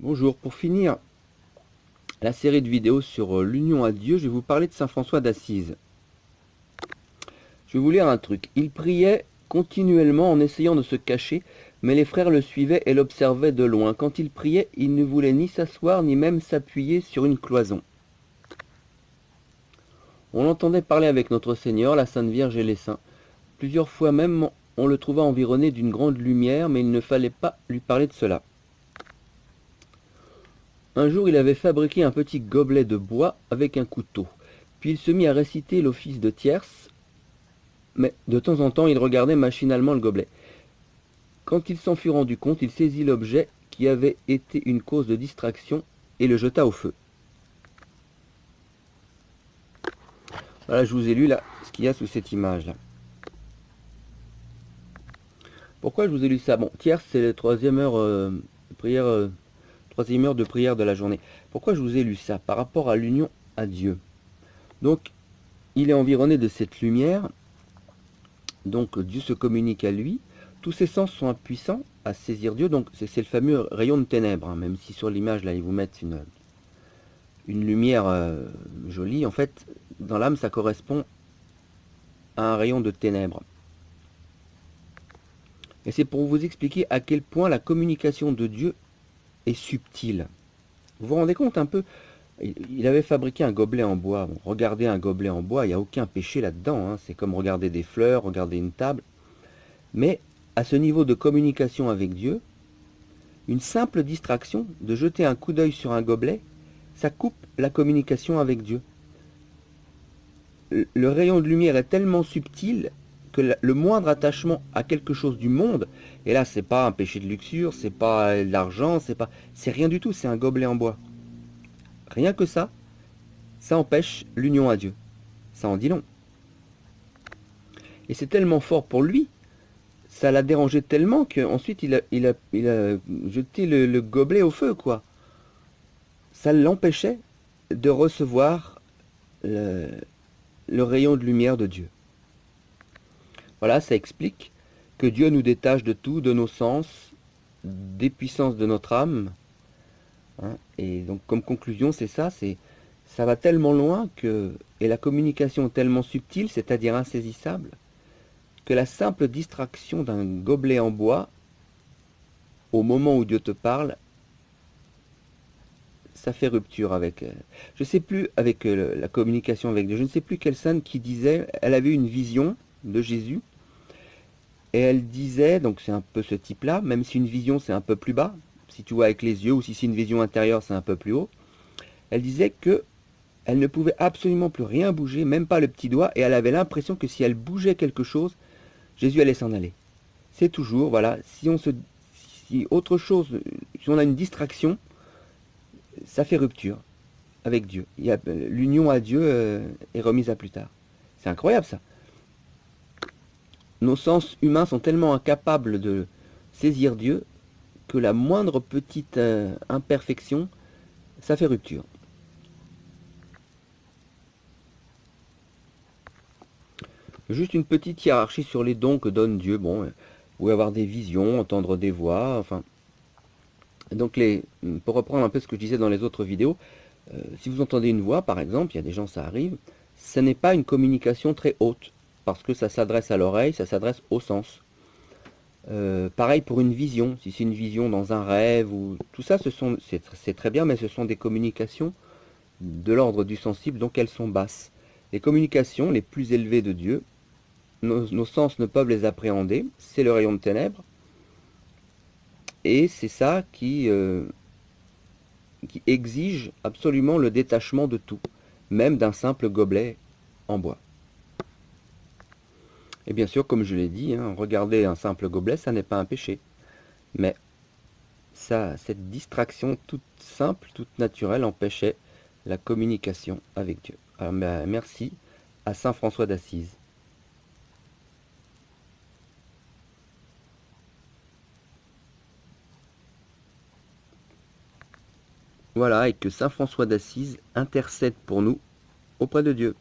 Bonjour, pour finir la série de vidéos sur l'union à Dieu, je vais vous parler de saint François d'Assise. Je vais vous lire un truc. Il priait continuellement en essayant de se cacher, mais les frères le suivaient et l'observaient de loin. Quand il priait, il ne voulait ni s'asseoir ni même s'appuyer sur une cloison. On l'entendait parler avec notre Seigneur, la Sainte Vierge et les saints. Plusieurs fois même, on le trouva environné d'une grande lumière, mais il ne fallait pas lui parler de cela. Un jour, il avait fabriqué un petit gobelet de bois avec un couteau. Puis il se mit à réciter l'office de tierce, mais de temps en temps, il regardait machinalement le gobelet. Quand il s'en fut rendu compte, il saisit l'objet qui avait été une cause de distraction et le jeta au feu. Voilà, je vous ai lu là ce qu'il y a sous cette image-là. Pourquoi je vous ai lu ça? Bon, tierce, c'est la troisième heure de prière, troisième heure de prière de la journée. Pourquoi je vous ai lu ça? Par rapport à l'union à Dieu. Donc, il est environné de cette lumière. Donc Dieu se communique à lui. Tous ses sens sont impuissants à saisir Dieu. Donc c'est le fameux rayon de ténèbres. Hein, même si sur l'image là ils vous mettent une lumière jolie. En fait, dans l'âme ça correspond à un rayon de ténèbres. Et c'est pour vous expliquer à quel point la communication de Dieu est subtile. Vous vous rendez compte un peu? Il avait fabriqué un gobelet en bois. Bon, regardez un gobelet en bois, il n'y a aucun péché là-dedans. Hein. C'est comme regarder des fleurs, regarder une table. Mais à ce niveau de communication avec Dieu, une simple distraction, de jeter un coup d'œil sur un gobelet, ça coupe la communication avec Dieu. Le rayon de lumière est tellement subtil que le moindre attachement à quelque chose du monde, et là c'est pas un péché de luxure, c'est pas l'argent, c'est rien du tout, c'est un gobelet en bois. Rien que ça empêche l'union à Dieu. Ça en dit long. Et c'est tellement fort pour lui, ça l'a dérangé tellement qu'ensuite il a jeté le gobelet au feu, quoi. Ça l'empêchait de recevoir le, le rayon de lumière de Dieu. Voilà, ça explique que Dieu nous détache de tout, de nos sens, des puissances de notre âme. Hein, et donc comme conclusion, c'est ça va tellement loin et la communication est tellement subtile, c'est-à-dire insaisissable, que la simple distraction d'un gobelet en bois, au moment où Dieu te parle, ça fait rupture avec, je sais plus, avec la communication avec Dieu. Je ne sais plus quelle sainte qui disait, elle avait une vision de Jésus, et elle disait, donc c'est un peu ce type-là, même si une vision c'est un peu plus bas, si tu vois avec les yeux, ou si c'est une vision intérieure c'est un peu plus haut, elle disait que elle ne pouvait absolument plus rien bouger, même pas le petit doigt, et elle avait l'impression que si elle bougeait quelque chose, Jésus allait s'en aller. C'est toujours, voilà, si autre chose, si on a une distraction, ça fait rupture avec Dieu. L'union à Dieu est remise à plus tard. C'est incroyable ça. Nos sens humains sont tellement incapables de saisir Dieu que la moindre petite imperfection, ça fait rupture. Juste une petite hiérarchie sur les dons que donne Dieu. Bon, vous pouvez avoir des visions, entendre des voix, enfin. Donc pour reprendre un peu ce que je disais dans les autres vidéos, si vous entendez une voix par exemple, il y a des gens ça arrive, ce n'est pas une communication très haute, parce que ça s'adresse à l'oreille, ça s'adresse au sens. Pareil pour une vision, si c'est une vision dans un rêve, ou tout ça, c'est très bien, mais ce sont des communications de l'ordre du sensible, donc elles sont basses. Les communications les plus élevées de Dieu, nos sens ne peuvent les appréhender, c'est le rayon de ténèbres, et c'est ça qui exige absolument le détachement de tout, même d'un simple gobelet en bois. Et bien sûr, comme je l'ai dit, hein, regarder un simple gobelet, ça n'est pas un péché, mais cette distraction toute simple, toute naturelle empêchait la communication avec Dieu. Alors, merci à saint François d'Assise. Voilà, et que saint François d'Assise intercède pour nous auprès de Dieu.